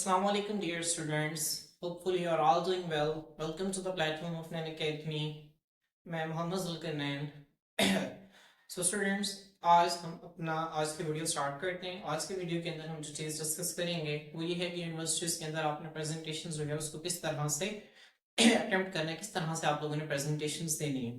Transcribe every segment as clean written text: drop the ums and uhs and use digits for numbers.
Assalamu alaikum, dear students. Hopefully, you are all doing well. Welcome to the platform of Nain Academy. मैं Mohammad Zulqarnain. So students, आज हम अपना आज की video start करते हैं. आज के वीडियो के अंदर हम जो चीज़ डिस्कस करेंगे वो ये है कि यूनिवर्सिटीज़ के अंदर आपने प्रेजेंटेशन जो है उसको किस तरह से अटेम्प्ट करना है, किस तरह से आप लोगों ने प्रेजेंटेशंस देनी है.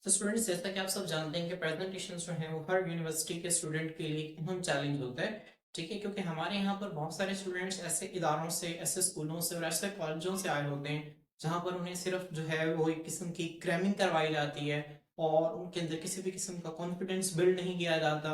तो स्टूडेंट्स, जैसा कि आप सब जानते हैं कि प्रेजेंटेशन जो है वो हर यूनिवर्सिटी के स्टूडेंट के लिए एक अहम चैलेंज होता है. ठीक है, क्योंकि हमारे यहाँ पर बहुत सारे स्टूडेंट्स ऐसे इदारों से, ऐसे स्कूलों से और ऐसे कॉलेजों से आए होते हैं जहाँ पर उन्हें सिर्फ जो है वो एक किस्म की क्रैमिंग करवाई जाती है और उनके अंदर किसी भी किस्म का कॉन्फिडेंस बिल्ड नहीं किया जाता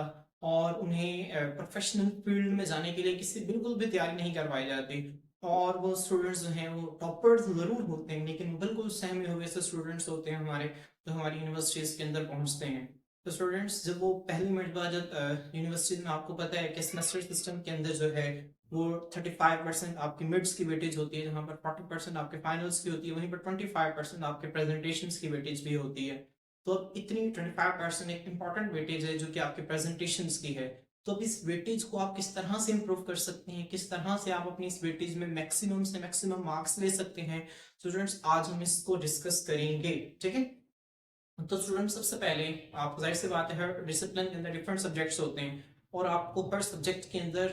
और उन्हें प्रोफेशनल फील्ड में जाने के लिए किसी बिल्कुल भी तैयारी नहीं करवाई जाती. और वो स्टूडेंट्स जो हैं वो टॉपर्स जरूर होते हैं, लेकिन बिल्कुल सहमे हुए से स्टूडेंट्स होते हैं हमारे, जो हमारी यूनिवर्सिटीज़ के अंदर पहुंचते हैं. तो स्टूडेंट्स, जब वो पहली मरतबा जब यूनिवर्सिटी में, आपको पता है कि सेमेस्टर सिस्टम के अंदर जो है वो 35% आपकी मिड्स की वेटेज होती है, जहाँ पर 40% आपके फाइनल्स की होती है, वहीं पर 25% आपके प्रेजेंटेशंस की वेटेज भी होती है. तो अब इतनी 25% एक इंपॉर्टेंट वेटेज है जो कि आपके प्रेजेंटेशंस की है. तो अब इस वेटेज को आप किस तरह से इम्प्रूव कर सकते हैं, किस तरह से आप अपनी इस वेटेज में मैक्सिमम से मैक्सिमम मार्क्स ले सकते हैं, स्टूडेंट्स आज हम इसको डिस्कस करेंगे. ठीक है, तो स्टूडेंट, सबसे पहले आप, जाहिर सी बात है, हर डिसिप्लिन के अंदर डिफरेंट सब्जेक्ट्स होते हैं और आपको हर सब्जेक्ट के अंदर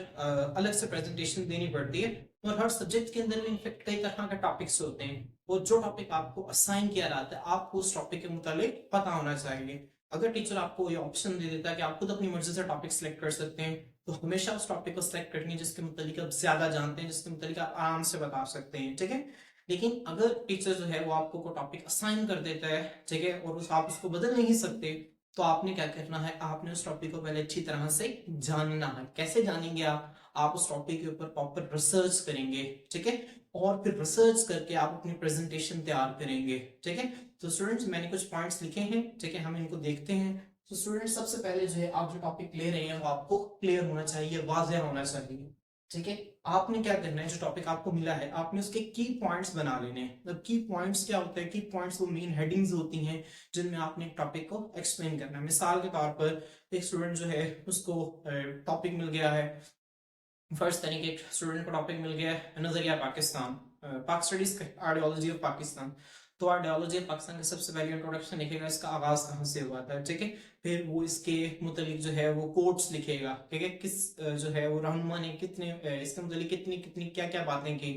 अलग से प्रेजेंटेशन देनी पड़ती है. और हर सब्जेक्ट के अंदर भी इनफेक्ट कई तरह के टॉपिक्स होते हैं और जो टॉपिक आपको असाइन किया जाता है आपको उस टॉपिक के मुतालिक पता होना चाहिए. अगर टीचर आपको ये ऑप्शन दे देता है कि आप खुद अपनी मर्जी से टॉपिक सेलेक्ट कर सकते हैं, तो हमेशा उस टॉपिक को सिलेक्ट करनी है जिसके मुतालिक आप ज्यादा जानते हैं, जिसके मुतालिक आप आराम से बता सकते हैं. ठीक है, लेकिन अगर टीचर जो है वो आपको कोई टॉपिक असाइन कर देता है, ठीक है, और आप उसको बदल नहीं सकते, तो आपने क्या करना है, आपने उस टॉपिक को पहले अच्छी तरह से जानना है. कैसे जानेंगे आप उस टॉपिक के ऊपर प्रॉपर रिसर्च करेंगे. ठीक है, और फिर रिसर्च करके आप अपनी प्रेजेंटेशन तैयार करेंगे. ठीक है, तो स्टूडेंट्स, मैंने कुछ पॉइंट्स लिखे हैं. ठीक है, हम इनको देखते हैं. तो स्टूडेंट्स, सबसे पहले जो है आप जो टॉपिक ले रहे हैं वो आपको क्लियर होना चाहिए, वाज़ेह होना चाहिए. ठीक है, आपने क्या करना है, जो टॉपिक आपको मिला है आपने उसके की पॉइंट्स बना लेने हैं. मतलब की पॉइंट्स क्या होता है, की पॉइंट्स वो मेन हेडिंग्स होती हैं जिनमें आपने एक टॉपिक को एक्सप्लेन करना है. मिसाल के तौर पर एक स्टूडेंट जो है उसको टॉपिक मिल गया है, फर्स्ट तरीके एक स्टूडेंट को टॉपिक मिल गया है नजरिया पाकिस्तान, पाक स्टडीज आइडियोलॉजी ऑफ पाकिस्तान. तो आइडियोलॉजी ऑफ पाकिस्तान का सबसे पहले इंट्रोडक्शन लिखेगा, इसका आगाज कहाँ से हुआ था. ठीक है, फिर वो इसके मुतालिक जो है वो कोट्स लिखेगा. ठीक है, किस जो है वो रहनुमा ने कितने इसके मुतालिक कितनी कितनी क्या क्या बातें की.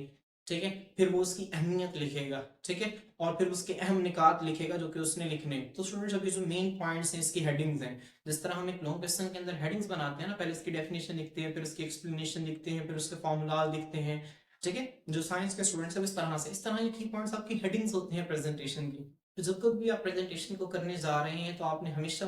ठीक है, फिर वो उसकी अहमियत लिखेगा. ठीक है, और फिर उसके अहम निकात लिखेगा जो कि उसने लिखने. तो स्टूडेंट्स, अभी जो मेन पॉइंट्स हैं इसकी हेडिंग्स हैं. जिस तरह हम एक लॉन्ग क्वेश्चन के अंदर हेडिंग्स बनाते हैं ना, पहले इसकी डेफिनेशन लिखते हैं, फिर उसकी एक्सप्लेनेशन लिखते हैं, फिर उसके फॉर्मूला लिखते हैं. ठीक है, जो साइंस के स्टूडेंट्स हैं इस तरह से, इस तरह के की पॉइंट्स आपकी हेडिंग्स होते हैं प्रेजेंटेशन की. तो जब कभी आप प्रेजेंटेशन को करने जा रहे हैं तो आपने हमेशा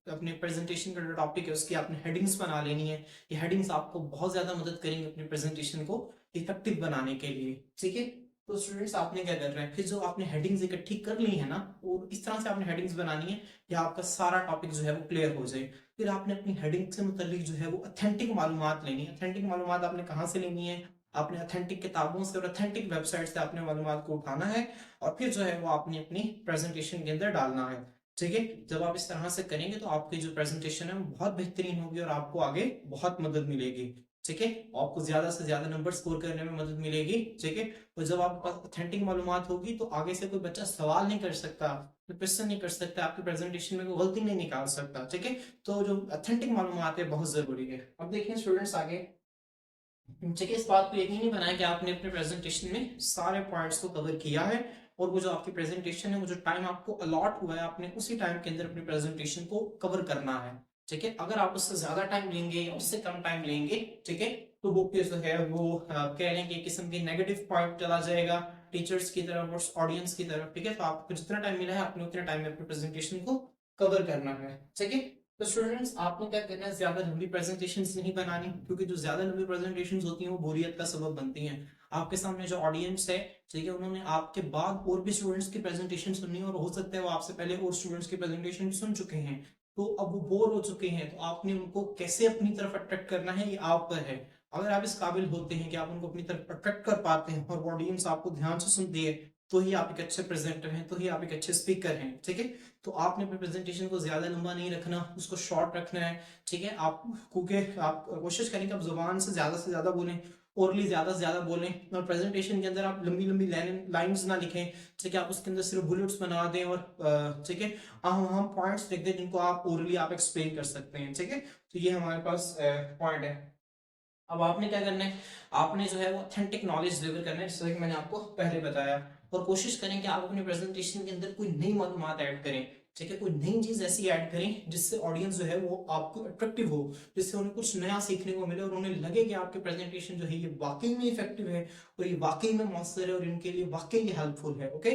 अपने प्रेजेंटेशन का जो टॉपिक है उसकी आपने हेडिंग्स बना लेनी है. ये हेडिंग्स आपको बहुत ज्यादा मदद करेंगे अपनी प्रेजेंटेशन को इफेक्टिव बनाने के लिए. ठीक है, तो स्टूडेंट्स, आपने क्या करना है, फिर जो आपने हेडिंग्स इकट्ठी कर ली है ना, और इस तरह से आपने हेडिंग्स बनानी है कि आपका सारा टॉपिक जो है वो क्लियर हो जाए. फिर आपने अपनी हेडिंग से मुतालिक जो है वो ऑथेंटिक मालूमात लेनी है. ऑथेंटिक मालूमात आपने कहाँ से लेनी है, आपने ऑथेंटिक किताबों से और ऑथेंटिक वेबसाइट से आपने मालूमात को उठाना है और फिर जो है वो आपने अपनी प्रेजेंटेशन के अंदर डालना है. ठीक है, जब आप इस तरह से करेंगे तो आपकी जो प्रेजेंटेशन है वो बहुत बेहतरीन होगी और आपको आगे बहुत मदद मिलेगी. ठीक है, आपको ज्यादा से ज्यादा नंबर स्कोर करने में मदद मिलेगी. ठीक है, और जब आपके पास ऑथेंटिक मालूमात होगी तो आगे से कोई बच्चा सवाल नहीं कर सकता, क्वेश्चन नहीं कर सकता, आपकी प्रेजेंटेशन में कोई गलती नहीं निकाल सकता. ठीक है, तो जो ऑथेंटिक मालूमात है बहुत जरूरी है. अब देखिए स्टूडेंट्स, आगे ठीक है, इस बात को यकीनी बनाएं कि आपने अपने प्रेजेंटेशन में सारे पॉइंट्स को कवर किया है और वो जो आपकी प्रेजेंटेशन है, वो जो टाइम आपको अलॉट हुआ है, आपने उसी टाइम के अंदर अपनी प्रेजेंटेशन को कवर करना है. ठीक है, अगर आप उससे ज्यादा टाइम लेंगे या उससे कम टाइम लेंगे, ठीक है, तो वो जो है वो कह लें कि किस्म की नेगेटिव पॉइंट चला जाएगा टीचर्स की तरफ और ऑडियंस की तरफ. ठीक है, तो आपको जितना टाइम मिला है आपने उतने टाइम में अपनी प्रेजेंटेशन को कवर करना है. ठीक है, तो स्टूडेंट्स, आपने क्या करना है, ज्यादा लंबी प्रेजेंटेशंस नहीं बनानी, क्योंकि जो ज्यादा लंबी प्रेजेंटेशंस होती हैं वो बोरियत का सबब बनती हैं. आपके सामने जो ऑडियंस है, ठीक है, उन्होंने आपके बाद और भी स्टूडेंट्स की प्रेजेंटेशन सुननी है और हो सकता है वो आपसे पहले और स्टूडेंट्स की प्रेजेंटेशन सुन चुके हैं, तो अब वो बोर हो चुके हैं. तो आपने उनको कैसे अपनी तरफ अट्रैक्ट करना है ये आप पर है. अगर आप इस काबिल होते हैं कि आप उनको अपनी तरफ अट्रैक्ट कर पाते हैं और ऑडियंस आपको ध्यान से सुनती है, तो ही आप एक अच्छे प्रेजेंटर हैं, तो ही आप एक अच्छे स्पीकर हैं. ठीक है, तो आपने अपने प्रेजेंटेशन को ज्यादा लंबा नहीं रखना, उसको शॉर्ट रखना है. ठीक है, आप क्योंकि आप कोशिश करें कि आप जुबान से ज्यादा बोलें ओरली ज्यादा से ज्यादा बोलें, और प्रेजेंटेशन के अंदर आप लंबी लंबी लाइंस ना लिखें, ठीक है, आप उसके अंदर सिर्फ बुलेट्स बना दें और ठीक है हम पॉइंट्स लिख दें जिनको आप ओरली आप एक्सप्लेन कर सकते हैं, ठीक है। तो ये हमारे पास पॉइंट है। अब आपने क्या करना है, आपने जो है वो ऑथेंटिक नॉलेज डिलीवर करना है, जैसे कि मैंने आपको पहले बताया, और कोशिश करें कि आप अपने प्रेजेंटेशन के अंदर कोई नई मालूमात ऐड करें, ठीक है, कोई नई चीज ऐसी ऐड करें जिससे ऑडियंस जो है वो आपको अट्रैक्टिव हो, जिससे उन्हें कुछ नया सीखने को मिले और उन्हें लगे कि आपके प्रेजेंटेशन जो है ये वाकई में इफेक्टिव है और ये वाकई में मौसर है और इनके लिए वाकई ये हेल्पफुल है। ओके,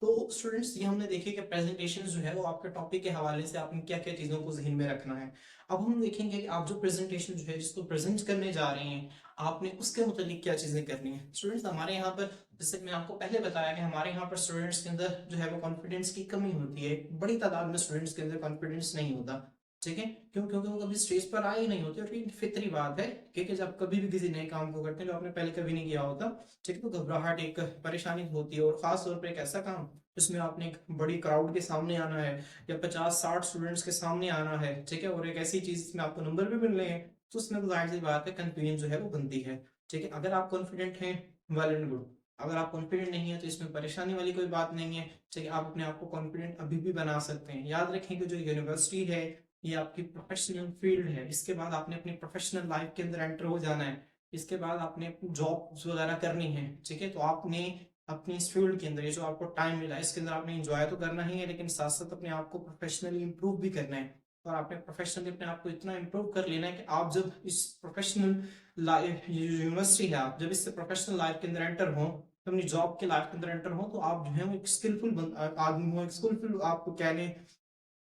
तो स्टूडेंट्स ये हमने देखे कि प्रेजेंटेशन जो है वो आपके टॉपिक के हवाले से आपने क्या क्या चीजों को जहन में रखना है। अब हम देखेंगे कि आप जो प्रेजेंटेशन जो है जिसको प्रेजेंट करने जा रहे हैं आपने उसके मुतालिक क्या चीजें करनी है। स्टूडेंट्स हमारे यहाँ पर, जैसे मैं आपको पहले बताया कि हमारे यहाँ पर स्टूडेंट्स के अंदर जो है वो कॉन्फिडेंस की कमी होती है, बड़ी तादाद में स्टूडेंट्स के अंदर कॉन्फिडेंस नहीं होता, ठीक है, क्यों? क्योंकि वो कभी स्टेज पर आए ही नहीं होते, और ये फितरी बात है, क्योंकि जब कभी भी किसी नए काम को करते हैं जो आपने पहले कभी नहीं किया होता, ठीक है, तो घबराहट एक परेशानी होती है, और खास तौर पर एक ऐसा काम जिसमें आपने एक बड़ी क्राउड के सामने आना है या 50-60 स्टूडेंट्स के सामने आना है, ठीक है, और एक ऐसी चीज जिसमें आपको नंबर भी मिलने हैं, तो उसमें तो जाहिर सी बात है कंफ्यूजन जो है वो बनती है, ठीक है। अगर आप कॉन्फिडेंट हैं, वेल एंड गुड, अगर आप कॉन्फिडेंट नहीं है तो इसमें परेशानी वाली कोई बात नहीं है, ठीक है, आप अपने आप को कॉन्फिडेंट अभी भी बना सकते हैं। याद रखें कि जो यूनिवर्सिटी है ये आपकी प्रोफेशनल फील्ड है, इसके बाद आपने अपनी प्रोफेशनल लाइफ के अंदर एंटर हो जाना है, इसके बाद आपने जॉब वगैरह करनी है, ठीक है, तो आपने अपनी इस फील्ड के अंदर ये जो आपको टाइम मिला है इसके अंदर आपने एंजॉय तो करना ही है, लेकिन साथ साथ अपने आप को प्रोफेशनली इंप्रूव भी करना है, और आपने प्रोफेशनली अपने आप को इतना इंप्रूव कर लेना है कि आप जब इस प्रोफेशनल लाइफ, ये जो यूनिवर्सिटी है, आप जब इससे प्रोफेशनल लाइफ के अंदर एंटर हो, अपनी जॉब के लाइफ के अंदर एंटर हो, तो आप जो है वो एक स्किलफुल आदमी हो, एक स्किलफुल आपको कह लें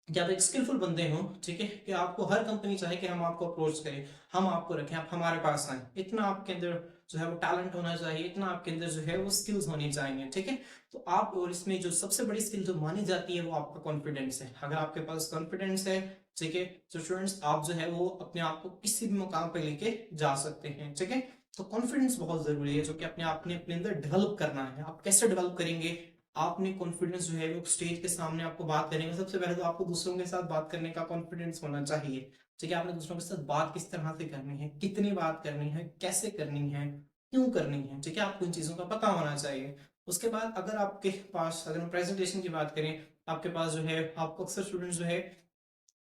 कि आप एक स्किलफुल बंदे हो, ठीक है, कि आपको हर कंपनी चाहे कि हम आपको अप्रोच करें, हम आपको रखें, आप हमारे पास आए, इतना आपके अंदर जो है वो टैलेंट होना चाहिए, इतना आपके अंदर जो है वो स्किल्स होनी चाहिए, ठीक है। तो आप, और इसमें जो सबसे बड़ी स्किल जो मानी जाती है वो आपका कॉन्फिडेंस है। अगर आपके पास कॉन्फिडेंस है, ठीक है, तो स्टूडेंट्स आप जो है वो अपने आप को किसी भी मुकाम पे लेके जा सकते हैं, ठीक है। तो कॉन्फिडेंस बहुत जरूरी है जो कि अपने आप ने अपने अंदर डेवलप करना है। आप कैसे डेवलप करेंगे? आपने कॉन्फिडेंस जो है वो स्टेज के सामने आपको बात करने का, सबसे पहले तो आपको दूसरों के साथ बात करने का कॉन्फिडेंस होना चाहिए, ठीक है। आपने दूसरों के साथ बात किस तरह से करनी है, कितनी बात करनी है, कैसे करनी है, क्यों करनी है, ठीक है, आपको इन चीजों का पता होना चाहिए। उसके बाद अगर आपके पास, अगर हम प्रेजेंटेशन की बात करें, आपके पास जो है, आपको अक्सर स्टूडेंट्स जो है,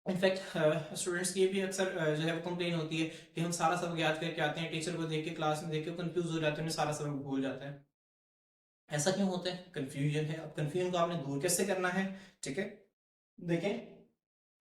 इनफैक्ट स्टूडेंट्स की भी अक्सर जो है वो कंप्लेन होती है कि हम सारा सबक याद करके आते हैं, टीचर को देख के क्लास में देख के कंफ्यूज हो जाते हैं, सारा सबक भूल जाते हैं। ऐसा क्यों होता है? कंफ्यूजन है। अब कंफ्यूजन को आपने दूर कैसे करना है, ठीक है, देखें,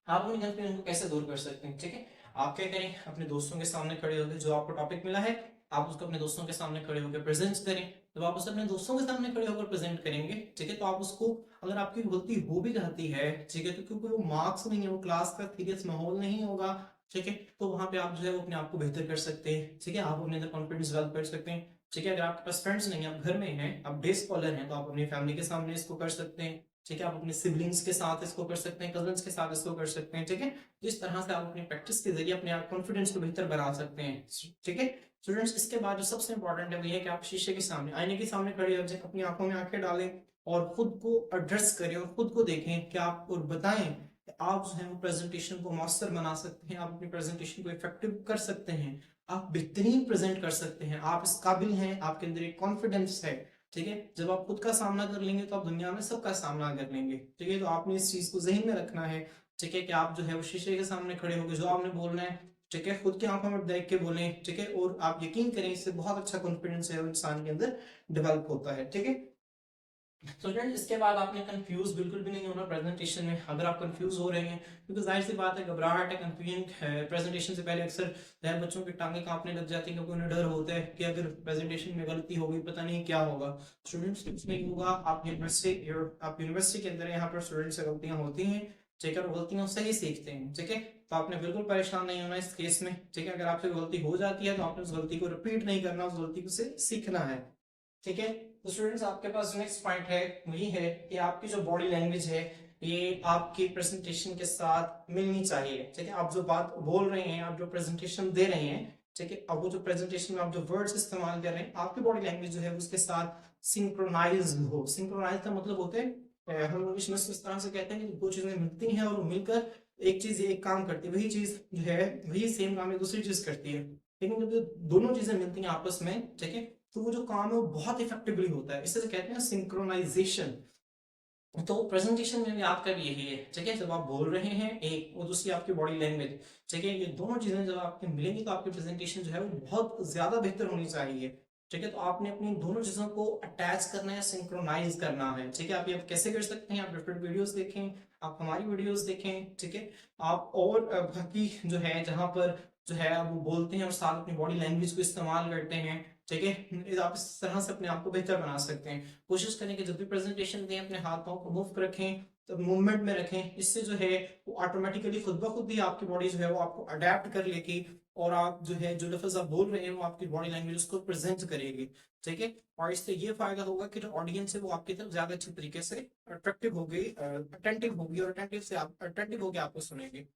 आप अपनी कंफ्यूजन को कैसे दूर कर सकते हैं, ठीक है। आप क्या करें, अपने दोस्तों के सामने खड़े होकर जो आपको टॉपिक मिला है आप उसको अपने दोस्तों के सामने खड़े होकर प्रेजेंट करें। जब आप उसे अपने दोस्तों के सामने खड़े होकर प्रेजेंट करेंगे, ठीक है, तो आप उसको, अगर आपकी गलती हो भी जाती है, ठीक है, तो क्योंकि वो मार्क्स नहीं है, वो क्लास का सीरियस माहौल नहीं होगा, ठीक है, तो वहां पे आप जो है वो अपने आप को बेहतर कर सकते हैं, ठीक है, आप अपने अंदर कॉन्फिडेंस डेवलप कर सकते हैं, ठीक है। अगर आपके पास फ्रेंड्स नहीं है, आप घर में हैं, आप डे स्कॉलर हैं, तो आप अपनी फैमिली के सामने इसको कर सकते हैं, ठीक है, आप अपने सिबलिंग्स के साथ इसको कर सकते हैं, कजन्स के साथ इसको कर सकते हैं, ठीक है। जिस तरह से आप अपनी प्रैक्टिस के जरिए अपने आप कॉन्फिडेंस को बेहतर बना सकते हैं, ठीक है। स्टूडेंट्स, इसके बाद जो सबसे इंपॉर्टेंट है वो ये है कि आप शीशे के सामने, आईने के सामने खड़े हो जाए, अपनी आंखों में आंखें डालें और खुद को एड्रेस करें और खुद को देखें कि आप, और बताएं कि आप जो है वो प्रेजेंटेशन को मौसर बना सकते हैं, आप अपनी प्रेजेंटेशन को इफेक्टिव कर सकते हैं, आप बेहतरीन प्रेजेंट कर सकते हैं, आप इस काबिल हैं, आपके अंदर एक कॉन्फिडेंस है, ठीक है। जब आप खुद का सामना कर लेंगे तो आप दुनिया में सबका सामना कर लेंगे, ठीक है। तो आपने इस चीज को जहन में रखना है, ठीक है, कि आप जो है वो शीशे के सामने खड़े होकर जो आपने बोलना है, ठीक है, खुद की आंखों में देख के बोलें, ठीक है, और आप यकीन करें इससे बहुत अच्छा कॉन्फिडेंस है वो इंसान के अंदर डेवलप होता है, ठीक है। तो फ्रेंड, इसके बाद आपने कंफ्यूज बिल्कुल भी नहीं होना प्रेजेंटेशन में। अगर आप कंफ्यूज हो रहे हैं, क्योंकि जाहिर सी बात है घबराहट है, कंफ्यूजन है, प्रेजेंटेशन से पहले अक्सर जो है बच्चों की टांगे कांपने लग जाती है, क्योंकि उन्हें डर होता है कि अगर प्रेजेंटेशन में गलती हो गई पता नहीं क्या होगा। स्टूडेंट्स, कुछ नहीं होगा, आप यूनिवर्सिटी के अंदर यहाँ पर स्टूडेंट से गलतियां होती हैं, ठीक है, और गलतियों से ही सीखते हैं, ठीक है। तो आपने बिल्कुल परेशान नहीं होना इस केस में, ठीक है। अगर आपसे गलती हो जाती है तो आपने उस गलती को रिपीट नहीं करना, उस गलती से सीखना है, ठीक है। तो स्टूडेंट्स, आपके पास नेक्स्ट पॉइंट है वही है कि आपकी जो बॉडी लैंग्वेज है ये आपकी प्रेजेंटेशन के साथ मिलनी चाहिए, ठीक है। आप जो बात बोल रहे हैं, आप जो प्रेजेंटेशन दे रहे हैं, ठीक है, अब वो जो प्रेजेंटेशन में आप जो वर्ड्स इस्तेमाल कर रहे हैं, आपकी बॉडी लैंग्वेज जो है उसके साथ सिंक्रोनाइज हो। सिंक्रोनाइज का मतलब होता है, हम इंग्लिश में इस तरह से कहते हैं कि दो चीजें मिलती हैं और वो मिलकर एक चीज एक काम करती है, वही चीज जो है वही सेम काम है दूसरी चीज करती है, लेकिन जब ये दोनों चीजें मिलती हैं आपस में, ठीक है, तो वो जो काम है वो बहुत इफेक्टिवली होता है। इससे कहते हैं सिंक्रोनाइजेशन। तो प्रेजेंटेशन में भी आपका भी यही है, ठीक है, जब आप बोल रहे हैं एक और दूसरी आपकी बॉडी लैंग्वेज, ठीक है, ये दोनों चीजें जब आपके मिलेंगी तो आपकी प्रेजेंटेशन जो है वो बहुत ज्यादा बेहतर होनी चाहिए। ठीक है, तो आपने अपनी दोनों चीजों को अटैच करना है, सिंक्रोनाइज करना है। ठीक है, आप ये कैसे कर सकते हैं, आप डिफरेंट वीडियोस देखें, आप हमारी वीडियोस देखें, ठीक है, आप और बाकी जो है जहां पर जो है आप वो बोलते हैं और साथ अपनी बॉडी लैंग्वेज को इस्तेमाल करते हैं, ठीक है, आप इस तरह से अपने आप को बेहतर बना सकते हैं। कोशिश करें कि जब भी प्रेजेंटेशन दें अपने हाथ पाँव को मूव रखें, तो मूवमेंट में रखें। इससे जो है वो ऑटोमेटिकली खुद ब खुद ही आपकी बॉडी जो है वो आपको अडेप्ट कर लेगी और आप जो है जो लफ्ज आप बोल रहे हैं वो आपकी बॉडी लैंग्वेज उसको प्रेजेंट करेगी। ठीक है, और इससे ये फायदा होगा कि जो ऑडियंस है वो आपकी तरफ ज्यादा अच्छी तरीके से अट्रैक्टिव होगी, अटेंटिव होगी और अटेंटिव होगी आपको सुनेगी।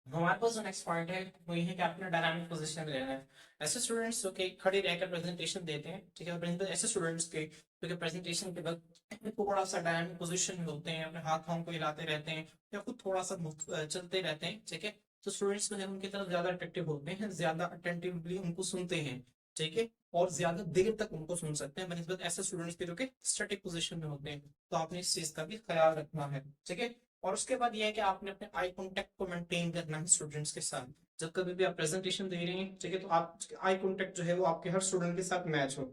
हमारे पास जो नेक्स्ट पॉइंट है वो ये है कि आपने डायनामिक पोजीशन लेना है। ऐसे स्टूडेंट्स जो कि खड़े रहकर प्रेजेंटेशन देते हैं, ठीक है, ऐसे स्टूडेंट्स के जो कि प्रेजेंटेशन के वक्त थोड़ा सा डायनामिक पोजीशन में होते हैं, अपने हाथ पाँव को हिलाते रहते हैं या खुद थोड़ा सा चलते रहते हैं, ठीक है, तो स्टूडेंट्स जो है उनकी तरफ ज्यादा अट्रैक्टिव होते हैं, ज्यादा अटेंटिवली उनको सुनते हैं, ठीक है, और ज्यादा देर तक उनको सुन सकते हैं बनस्बत ऐसे स्टूडेंट्स के जो कि स्टैटिक पोजीशन में होते हैं। तो आपने इस चीज का भी ख्याल रखना है, ठीक है। और उसके बाद ये है कि आपने अपने आई कांटेक्ट को मेंटेन करना है स्टूडेंट्स के साथ। जब कभी भी आप प्रेजेंटेशन दे रहे हैं, ठीक है, तो आप आई कांटेक्ट जो है वो आपके हर स्टूडेंट के साथ मैच हो।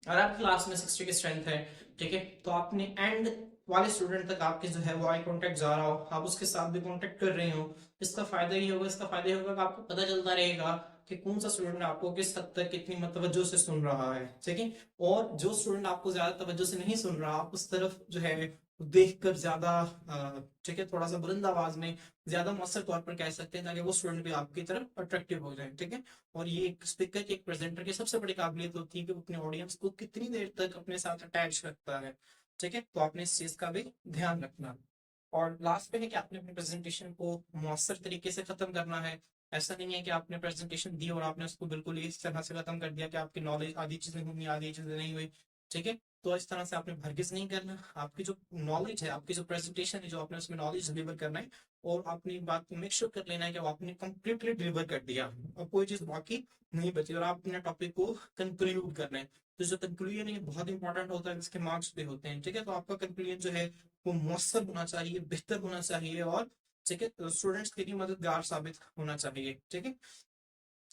अगर आपकी क्लास में 60 की स्ट्रेंथ है, ठीक है, तो आपने एंड वाले स्टूडेंट तक आपके जो है वो आई कांटेक्ट जा रहा हो, आप उसके साथ भी कांटेक्ट कर रहे हो। इसका फायदा ये होगा, इसका फायदा ये होगा कि आपको पता चलता रहेगा कि कौन सा स्टूडेंट आपको किस हद तक कितनी तवज्जो से सुन रहा है, ठीक है, और जो स्टूडेंट आपको ज्यादा तवज्जो से नहीं सुन रहा, आप उस तरफ जो है देखकर ज्यादा, ठीक है, थोड़ा सा बुलंद आवाज में ज्यादा मौसर तौर पर कह सकते हैं ताकि वो स्टूडेंट भी आपकी तरफ अट्रैक्टिव हो जाए, ठीक है। और ये एक स्पीकर की, एक प्रेजेंटर की सबसे बड़ी काबिलियत होती है कि वो अपने ऑडियंस को कितनी देर तक अपने साथ अटैच रखता है, ठीक है, तो आपने इस चीज का भी ध्यान रखना। और लास्ट पे है कि आपने अपने प्रेजेंटेशन को मौसर तरीके से खत्म करना है। ऐसा नहीं है कि आपने प्रेजेंटेशन दी और आपने उसको बिल्कुल इस तरह से खत्म कर दिया कि आपकी नॉलेज आधी चीजें हुई आधी चीजें नहीं हुई, ठीक है, तो इस तरह से आपने भरगिज नहीं करना। आपकी जो नॉलेज है, आपकी जो प्रेजेंटेशन है, जो आपने उसमें नॉलेज डिलीवर करना है, और आपने बात को मेक श्योर कर लेना है कि आपने कंप्लीटली डिलीवर कर दिया और कोई चीज बाकी नहीं बची, और आप अपने टॉपिक को कंक्लूड करना है। तो जो कंक्लूजन है बहुत इंपॉर्टेंट होता है, इसके मार्क्स भी होते हैं, ठीक है, तो आपका कंक्लूजन जो है वो मौसर होना चाहिए, बेहतर होना चाहिए, और ठीक है स्टूडेंट्स के लिए मददगार साबित होना चाहिए, ठीक है।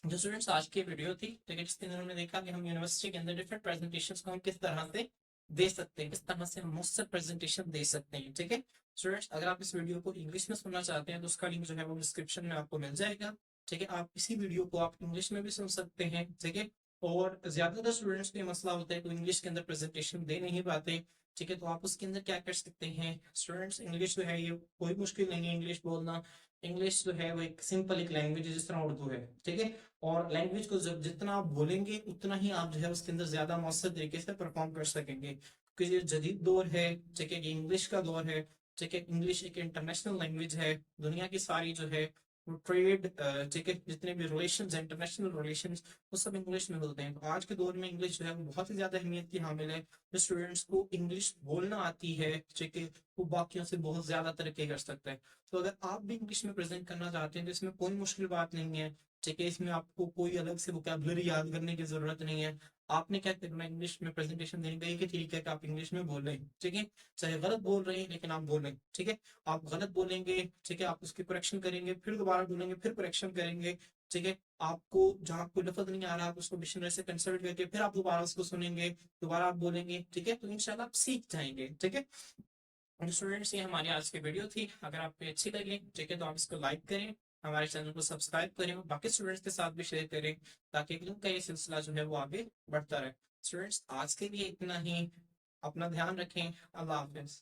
जो स्टूडेंट्स आज की वीडियो थी, ठीक है, जिसके अंदर हमने देखा कि हम यूनिवर्सिटी के अंदर डिफरेंट प्रेजेंटेशंस को हम किस तरह से दे सकते हैं, किस तरह से हम मुझसे प्रेजेंटेशन दे सकते हैं, ठीक है। स्टूडेंट्स, अगर आप इस वीडियो को इंग्लिश में सुनना चाहते हैं तो उसका लिंक जो है वो डिस्क्रिप्शन में आपको मिल जाएगा, ठीक है। आप इसी वीडियो को आप इंग्लिश में भी सुन सकते हैं, ठीक है। और ज्यादातर स्टूडेंट्स को ये मसला होता है कि इंग्लिश के अंदर प्रेजेंटेशन दे नहीं पाते, ठीक है, तो आप उसके अंदर क्या कर सकते हैं स्टूडेंट्स, इंग्लिश जो है ये कोई मुश्किल नहीं है इंग्लिश बोलना। इंग्लिश जो है वो एक सिंपल एक लैंग्वेज है जिस तरह उर्दू है, ठीक है, और लैंग्वेज को जब जितना आप बोलेंगे उतना ही आप जो है उसके अंदर ज्यादा मौसर तरीके से परफॉर्म कर सकेंगे, क्योंकि ये जदीद दौर है, ठीक है, ये इंग्लिश का दौर है, ठीक है, इंग्लिश एक इंटरनेशनल लैंग्वेज है। दुनिया की सारी जो है वो ट्रेड, ठीक है, जितने भी रिलेशंस हैं, इंटरनेशनल रिलेशंस, वो सब इंग्लिश में मिलते हैं। तो आज के दौर में इंग्लिश जो है वो बहुत ही ज्यादा अहमियत की हामिल है। जो स्टूडेंट्स को इंग्लिश बोलना आती है, ठीक है, वो बाकियों से बहुत ज्यादा तरक्की कर सकता है। तो अगर आप भी इंग्लिश में प्रेजेंट करना चाहते हैं तो इसमें कोई मुश्किल बात नहीं है, ठीक है, इसमें आपको कोई अलग से वोकैबुलरी याद करने की जरूरत नहीं है। आपने क्या करना है, इंग्लिश में प्रेजेंटेशन देने का एक ही तरीका है कि आप इंग्लिश में बोल रहे हैं, ठीक है, चाहे गलत बोल रहे हैं लेकिन आप बोल रहे हैं, ठीक है। आप गलत बोलेंगे, ठीक है, आप उसकी करेक्शन करेंगे, फिर दोबारा बोलेंगे, फिर करेक्शन करेंगे, ठीक है। आपको जहाँ कोई लफ्ज नहीं आ रहा, आप उसको डिक्शनरी से कंसल्ट करके फिर आप दोबारा उसको सुनेंगे, दोबारा आप बोलेंगे, ठीक है, तो इंशाल्लाह आप सीख जाएंगे, ठीक है। स्टूडेंट्स, ये हमारी आज की वीडियो थी। अगर आपको अच्छी लगी, ठीक है, तो आप इसको लाइक करें, हमारे चैनल को सब्सक्राइब करें और बाकी स्टूडेंट्स के साथ भी शेयर करें ताकि इनका ये सिलसिला जो है वो आगे बढ़ता रहे। स्टूडेंट्स, आज के लिए इतना ही। अपना ध्यान रखें। अल्लाह हाफिज।